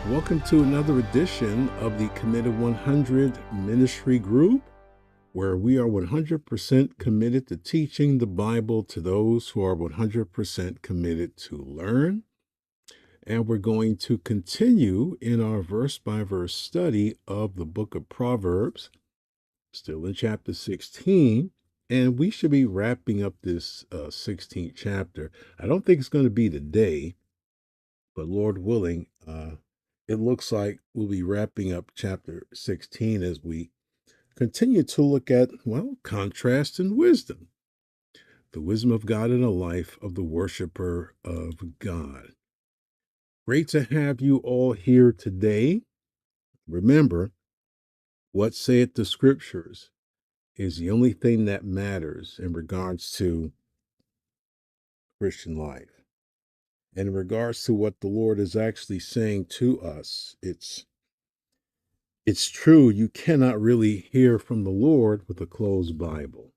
Welcome to another edition of the Committed 100 Ministry Group, where we are 100% committed to teaching the Bible to those who are 100% committed to learn. And we're going to continue in our verse-by-verse study of the Book of Proverbs, still in chapter 16. And we should be wrapping up this 16th chapter. I don't think it's going to be today, but Lord willing, it looks like we'll be wrapping up chapter 16 as we continue to look at, well, contrast and wisdom, the wisdom of God in the life of the worshiper of God. Great to have you all here today. Remember, what saith the scriptures is the only thing that matters in regards to Christian life. And in regards to what the Lord is actually saying to us, it's true, you cannot really hear from the Lord with a closed Bible.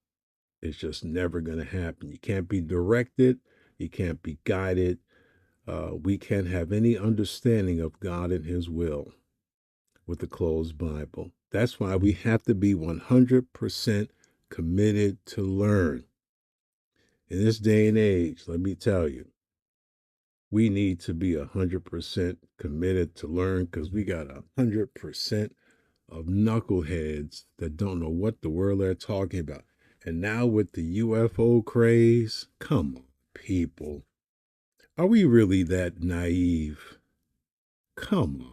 It's just never going to happen. You can't be directed. You can't be guided. We can't have any understanding of God and his will with a closed Bible. That's why we have to be 100% committed to learn. In this day and age, let me tell you, we need to be 100% committed to learn, because we got 100% of knuckleheads that don't know what the world they're talking about. And now with the UFO craze, come on, people. Are we really that naive? Come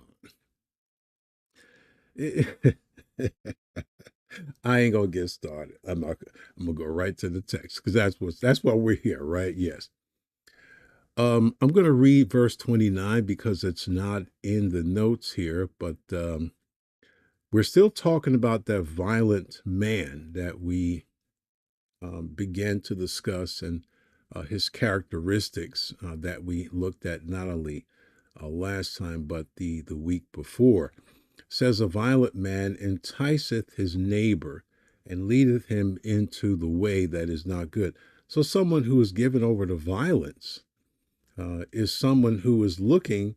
on. I ain't gonna get started. I'm gonna go right to the text, because that's why we're here, right? Yes. I'm gonna read verse 29 because it's not in the notes here, but we're still talking about that violent man that we began to discuss, and his characteristics that we looked at not only last time but the week before. Says, a violent man enticeth his neighbor and leadeth him into the way that is not good. So someone who is given over to violence is someone who is looking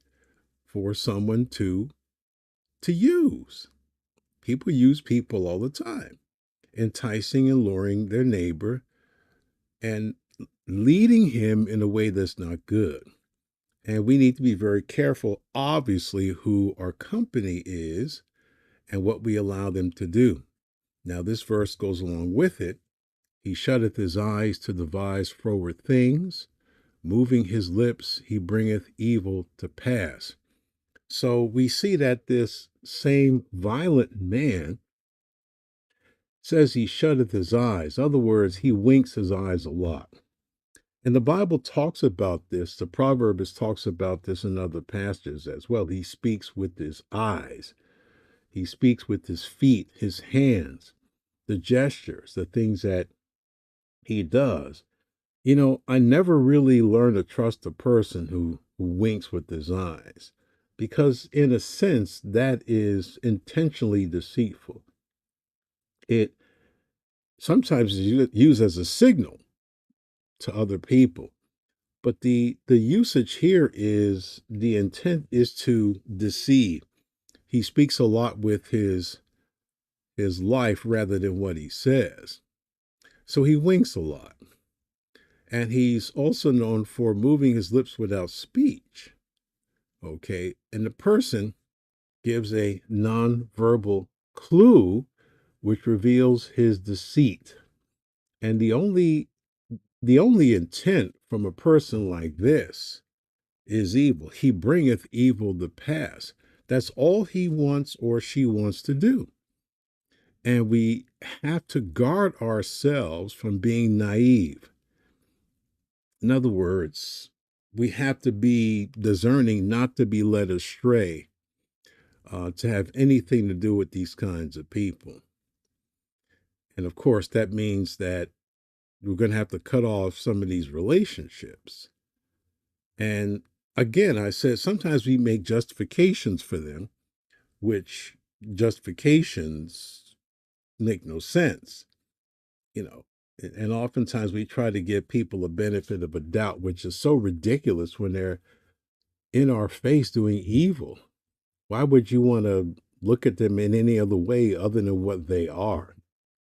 for someone to use. People use people all the time, enticing and luring their neighbor and leading him in a way that's not good. And we need to be very careful, obviously, who our company is and what we allow them to do. Now, this verse goes along with it. He shutteth his eyes to devise froward things. Moving his lips, he bringeth evil to pass. So we see that this same violent man says he shutteth his eyes. In other words, he winks his eyes a lot. And the Bible talks about this. The Proverbs talks about this in other passages as well. He speaks with his eyes. He speaks with his feet, his hands, the gestures, the things that he does. You know, I never really learned to trust a person who winks with his eyes, because in a sense, that is intentionally deceitful. It sometimes is used as a signal to other people. But the usage here is, the intent is to deceive. He speaks a lot with his life rather than what he says. So he winks a lot. And he's also known for moving his lips without speech. Okay. And the person gives a nonverbal clue which reveals his deceit. And the only intent from a person like this is evil. He bringeth evil to pass. That's all he wants or she wants to do. And we have to guard ourselves from being naive. In other words, we have to be discerning not to be led astray, to have anything to do with these kinds of people. And of course, that means that we're going to have to cut off some of these relationships. And again, I said sometimes we make justifications for them, which justifications make no sense, you know. And oftentimes we try to give people a benefit of a doubt, which is so ridiculous when they're in our face doing evil. Why would you want to look at them in any other way other than what they are?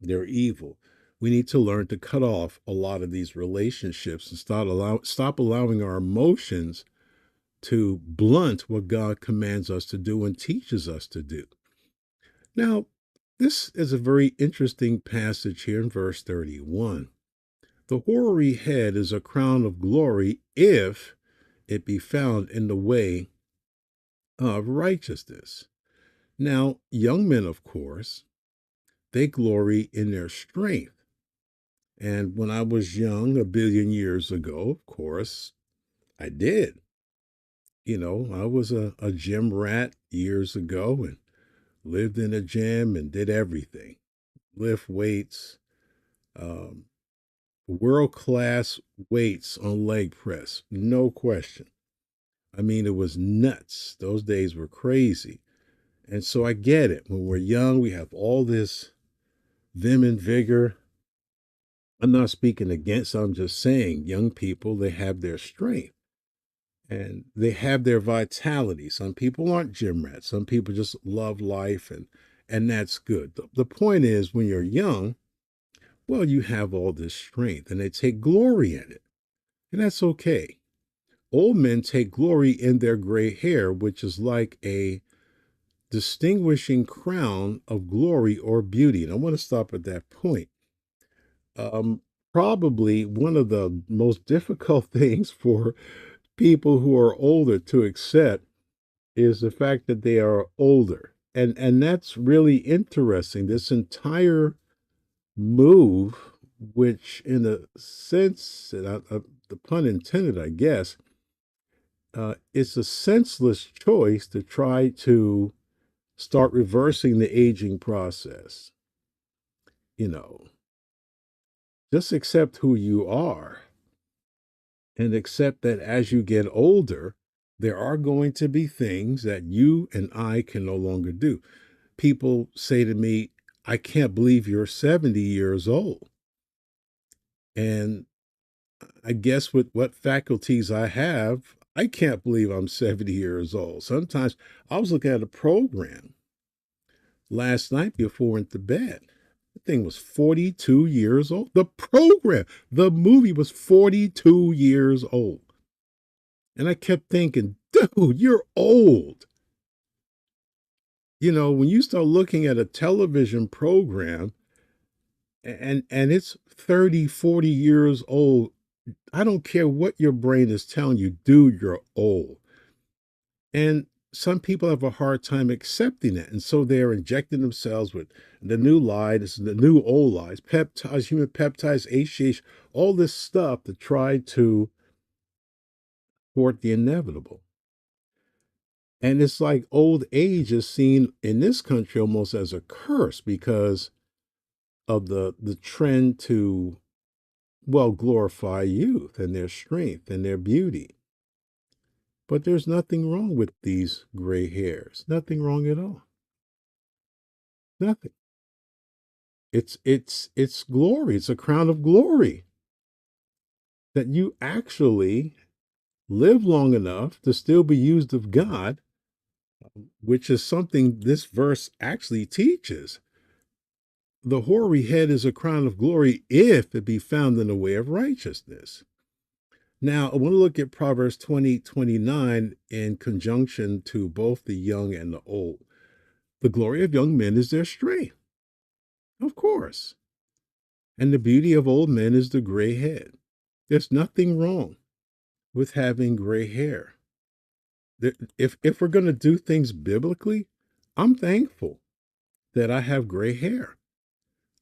They're evil. We need to learn to cut off a lot of these relationships and stop allowing our emotions to blunt what God commands us to do and teaches us to do. Now, this is a very interesting passage here in verse 31. The hoary head is a crown of glory if it be found in the way of righteousness. Now, young men, of course, they glory in their strength. And when I was young, a billion years ago, of course, I did. I was a gym rat years ago and lived in a gym and did everything, lift weights, um, world class weights on leg press, no question. I mean, it was nuts. Those days were crazy. And so I get it. When we're young, we have all this vim and vigor. I'm not speaking against, I'm just saying young people, they have their strength and they have their vitality. Some people aren't gym rats. Some people just love life and that's good. The point is when you're young, well, you have all this strength and they take glory in it. And that's okay. Old men take glory in their gray hair, which is like a distinguishing crown of glory or beauty. And I want to stop at that point. Um, Probably one of the most difficult things for people who are older to accept is the fact that they are older. And that's really interesting. This entire move, which in a sense, and the pun intended, I guess, it's a senseless choice to try to start reversing the aging process. You know, just accept who you are and accept that as you get older, there are going to be things that you and I can no longer do. People say to me, I can't believe you're 70 years old. And I guess with what faculties I have, I can't believe I'm 70 years old. Sometimes I was looking at a program last night before I went to bed. The thing was 42 years old. The program, the movie was 42 years old. And I kept thinking, dude, you're old. When you start looking at a television program and it's 30, 40 years old, I don't care what your brain is telling you, dude, you're old. And some people have a hard time accepting it. And so they're injecting themselves with the new lie, this is the new old lies, peptides, human peptides, HGH, all this stuff to try to thwart the inevitable. And it's like old age is seen in this country almost as a curse because of the trend to, well, glorify youth and their strength and their beauty. But there's nothing wrong with these gray hairs. Nothing wrong at all. Nothing. It's glory. It's a crown of glory that you actually live long enough to still be used of God, which is something this verse actually teaches. The hoary head is a crown of glory if it be found in the way of righteousness. Now, I want to look at Proverbs 20:29 in conjunction to both the young and the old. The glory of young men is their strength, of course. And the beauty of old men is the gray head. There's nothing wrong with having gray hair. If we're going to do things biblically, I'm thankful that I have gray hair.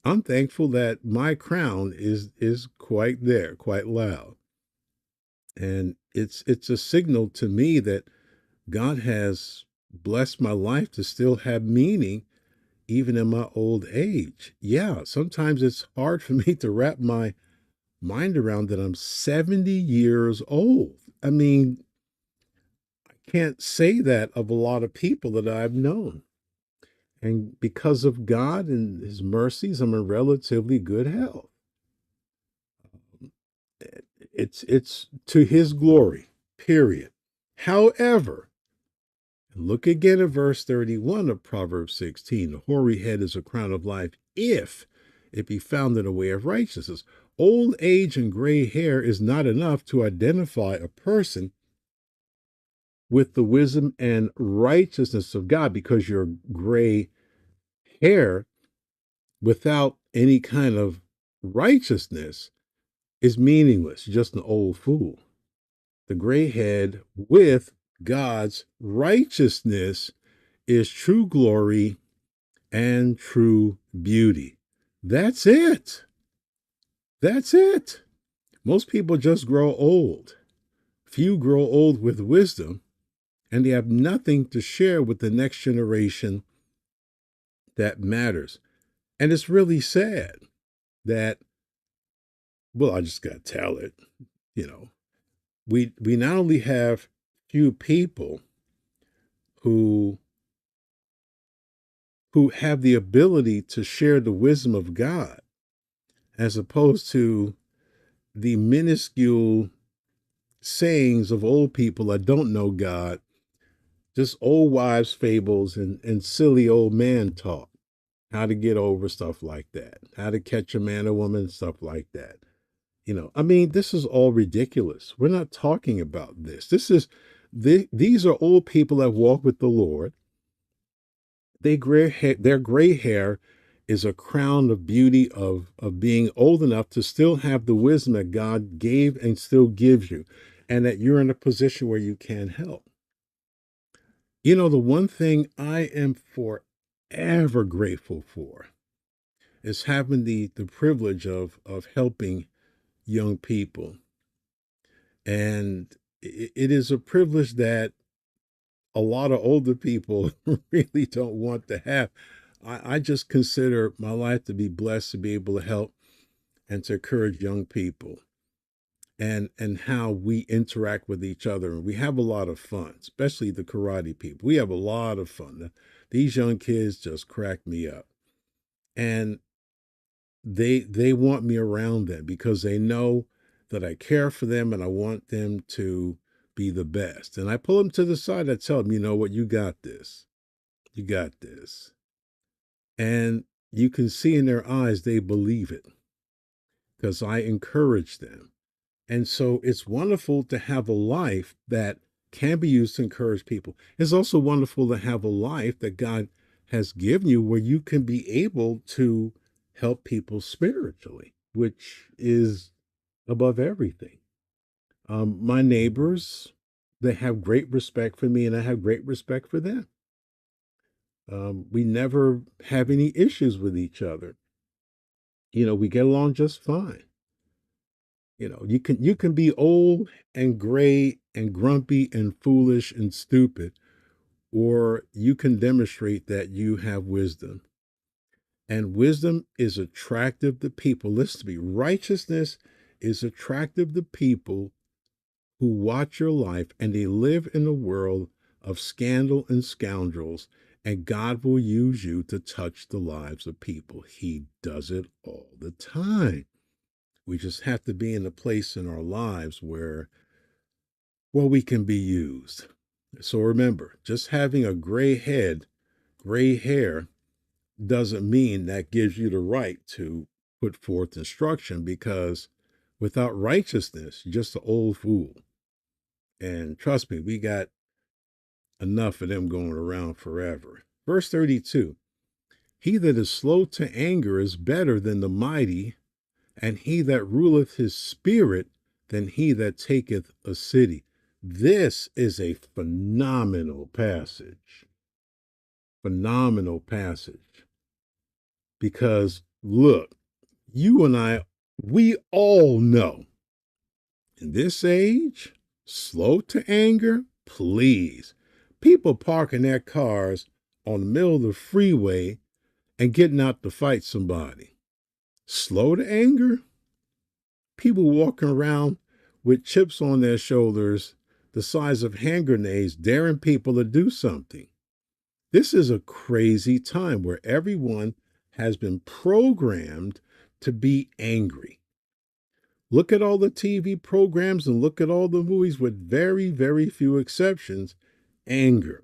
I'm thankful that my crown is quite there, quite loud. And it's a signal to me that God has blessed my life to still have meaning even in my old age. Yeah, sometimes it's hard for me to wrap my mind around that I'm 70 years old. I mean, I can't say that of a lot of people that I've known. And because of God and his mercies, I'm in relatively good health. It's to his glory, period. However, Look again at verse 31 of Proverbs 16. The hoary head is a crown of life if it be found in a way of righteousness. Old age and gray hair is not enough to identify a person with the wisdom and righteousness of God, because your gray hair without any kind of righteousness is meaningless, just an old fool. The gray head with God's righteousness is true glory and true beauty. That's it. That's it. Most people just grow old. Few grow old with wisdom, and they have nothing to share with the next generation that matters. And it's really sad that, well, I just got to tell it, you know, we not only have few people who have the ability to share the wisdom of God, as opposed to the minuscule sayings of old people that don't know God, just old wives' fables and silly old man talk, how to get over stuff like that, how to catch a man or woman, stuff like that. I mean, this is all ridiculous. We're not talking about this. These are old people that walk with the Lord. Their gray hair is a crown of beauty of being old enough to still have the wisdom that God gave and still gives you, and that you're in a position where you can help. The one thing I am forever grateful for is having the privilege of helping young people. And it is a privilege that a lot of older people really don't want to have. I just consider my life to be blessed to be able to help and to encourage young people, and how we interact with each other. And we have a lot of fun, especially the karate people. We have a lot of fun. These young kids just crack me up. And they want me around them because they know that I care for them and I want them to be the best. And I pull them to the side. I tell them, you know what, you got this. You got this. And you can see in their eyes they believe it because I encourage them. And so it's wonderful to have a life that can be used to encourage people. It's also wonderful to have a life that God has given you where you can be able to help people spiritually, which is above everything. My neighbors, they have great respect for me, and I have great respect for them. We never have any issues with each other. We get along just fine. You can be old and gray and grumpy and foolish and stupid, or you can demonstrate that you have wisdom. And wisdom is attractive to people. Listen to me. Righteousness is attractive to people who watch your life and they live in a world of scandal and scoundrels, and God will use you to touch the lives of people. He does it all the time. We just have to be in a place in our lives where, well, we can be used. So remember, just having a gray head, gray hair, doesn't mean that gives you the right to put forth instruction, because without righteousness, you're just an old fool. And trust me, we got enough of them going around forever. Verse 32, he that is slow to anger is better than the mighty, and he that ruleth his spirit than he that taketh a city. This is a phenomenal passage. Phenomenal passage. Because look, you and I, we all know in this age, slow to anger, please. People parking their cars on the middle of the freeway and getting out to fight somebody. Slow to anger? People walking around with chips on their shoulders the size of hand grenades, daring people to do something. This is a crazy time where everyone has been programmed to be angry. Look at all the TV programs and look at all the movies, with very, very few exceptions, anger.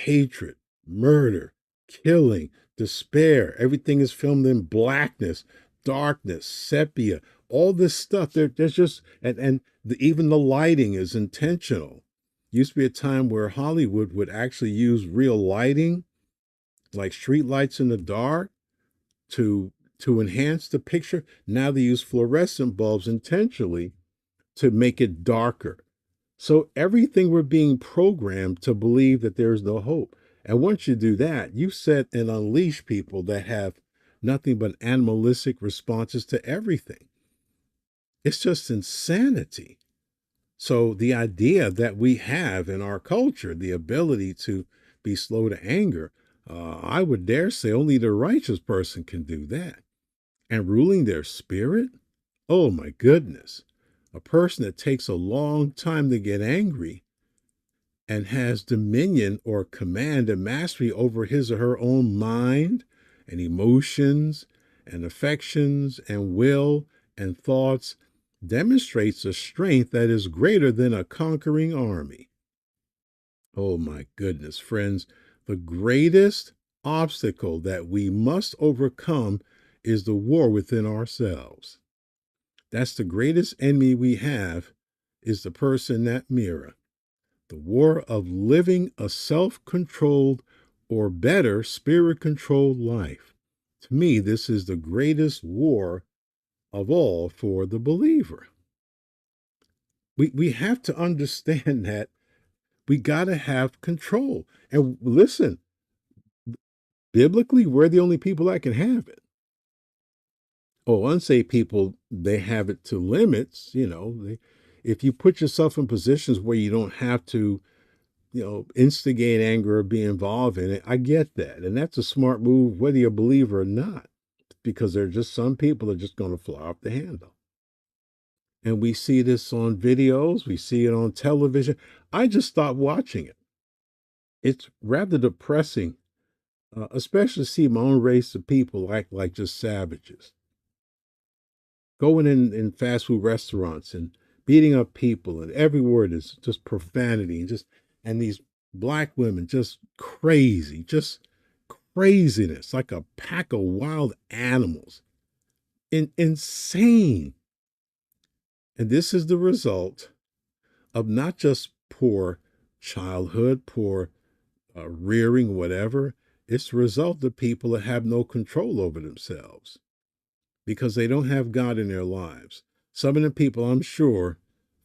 hatred, murder, killing, despair. Everything is filmed in blackness, darkness, sepia, all this stuff. There's just, even the lighting is intentional. Used to be a time where Hollywood would actually use real lighting, like street lights in the dark, to enhance the picture. Now they use fluorescent bulbs intentionally to make it darker. So everything, we're being programmed to believe that there's no hope. And once you do that, you set and unleash people that have nothing but animalistic responses to everything. It's just insanity. So the idea that we have in our culture the ability to be slow to anger, I would dare say only the righteous person can do that. And ruling their spirit? Oh my goodness. A person that takes a long time to get angry and has dominion or command and mastery over his or her own mind and emotions and affections and will and thoughts demonstrates a strength that is greater than a conquering army. Oh my goodness, friends, the greatest obstacle that we must overcome is the war within ourselves. That's the greatest enemy we have, is the person in that mirror. The war of living a self-controlled, or better, spirit-controlled life. To me, this is the greatest war of all for the believer. We have to understand that we got to have control. And listen, biblically, we're the only people that can have it. Oh, unsaved people, they have it to limits. If you put yourself in positions where you don't have to, instigate anger or be involved in it, I get that. And that's a smart move, whether you're a believer or not, because there are just some people that are just going to fly off the handle. And we see this on videos, we see it on television. I just stopped watching it. It's rather depressing, especially to see my own race of people act like just savages. Going in fast food restaurants and beating up people, and every word is just profanity, and these black women just crazy, just craziness, like a pack of wild animals. Insane. And this is the result of not just poor childhood, poor rearing, whatever. It's the result of people that have no control over themselves because they don't have God in their lives. Some of the people, I'm sure,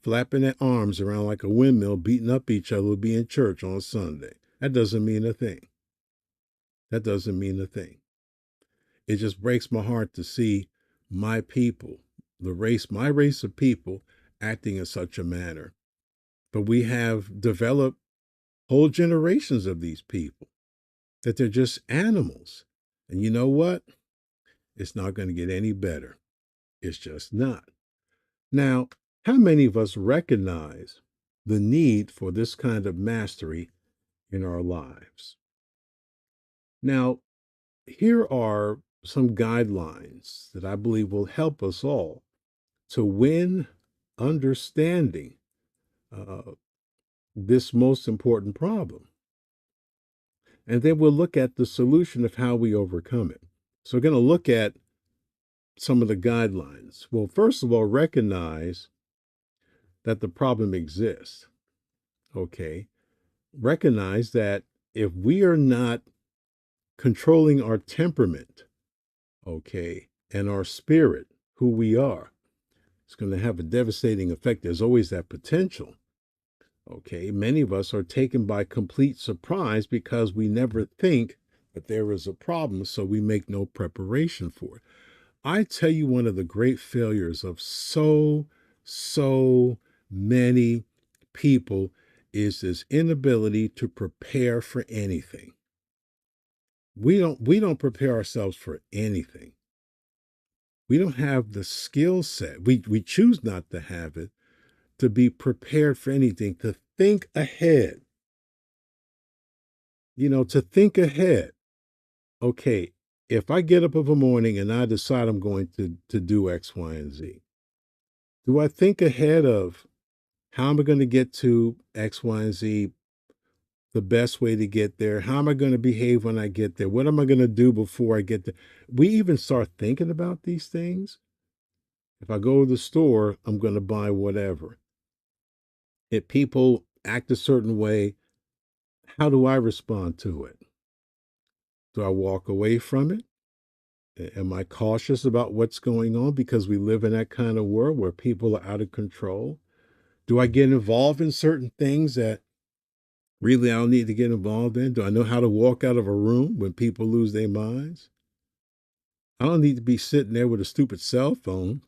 flapping their arms around like a windmill, beating up each other, will be in church on Sunday. That doesn't mean a thing. That doesn't mean a thing. It just breaks my heart to see my people, my race of people, acting in such a manner. But we have developed whole generations of these people that they're just animals. And you know what? It's not going to get any better. It's just not. Now, how many of us recognize the need for this kind of mastery in our lives? Now, here are some guidelines that I believe will help us all to win understanding this most important problem. And then we'll look at the solution of how we overcome it. So we're going to look at some of the guidelines. Well, first of all, recognize that the problem exists. Okay. Recognize that if we are not controlling our temperament, okay, and our spirit, who we are, it's going to have a devastating effect. There's always that potential. Okay. Many of us are taken by complete surprise because we never think that there is a problem, so we make no preparation for it. I tell you, one of the great failures of so many people is this inability to prepare for anything. We don't prepare ourselves for anything. We don't have the skill set. We choose not to have it, to be prepared for anything, to think ahead. To think ahead. Okay, if I get up of a morning and I decide I'm going to do X, Y, and Z, do I think ahead of how am I going to get to X, Y, and Z the best way to get there? How am I going to behave when I get there? What am I going to do before I get there? We even start thinking about these things. If I go to the store, I'm going to buy whatever. If people act a certain way, how do I respond to it? Do I walk away from it? Am I cautious about what's going on because we live in that kind of world where people are out of control? Do I get involved in certain things that really I don't need to get involved in? Do I know how to walk out of a room when people lose their minds? I don't need to be sitting there with a stupid cell phone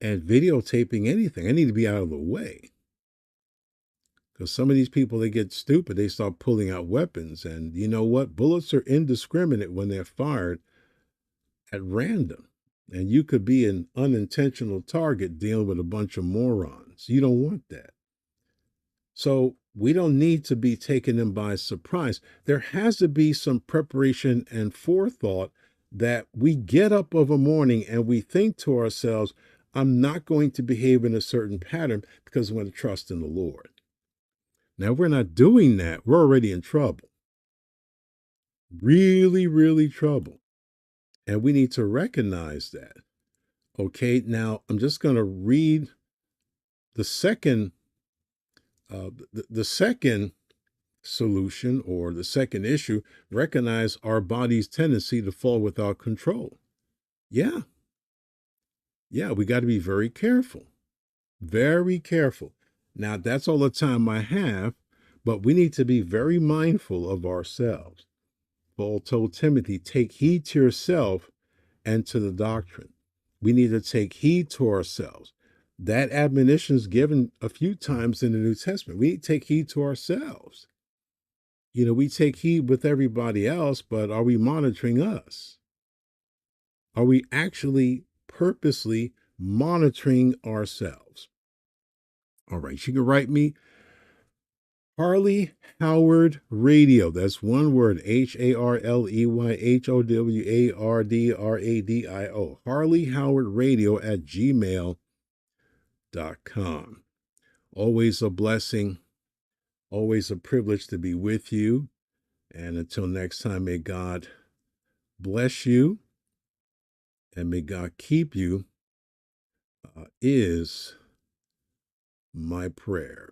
and videotaping anything. I need to be out of the way. Because some of these people, they get stupid. They start pulling out weapons. And you know what? Bullets are indiscriminate when they're fired at random. And you could be an unintentional target dealing with a bunch of morons. You don't want that. So we don't need to be taken in by surprise. There has to be some preparation and forethought that we get up of a morning and we think to ourselves, I'm not going to behave in a certain pattern because I'm going to trust in the Lord. Now, if we're not doing that, we're already in trouble. Really, really trouble. And we need to recognize that. Okay, now I'm just going to read the second the second solution or the second issue. Recognize our body's tendency to fall without control. Yeah, we got to be very careful. Very careful. Now, that's all the time I have, but we need to be very mindful of ourselves. Paul told Timothy, take heed to yourself and to the doctrine. We need to take heed to ourselves. That admonition is given a few times in the New Testament. We need to take heed to ourselves. We take heed with everybody else, but are we monitoring us? Are we actually purposely monitoring ourselves? All right, you can write me Harley Howard Radio. That's one word, HarleyHowardRadio. Harley Howard Radio at gmail.com. Always a blessing, always a privilege to be with you. And until next time, may God bless you and may God keep you, is my prayer.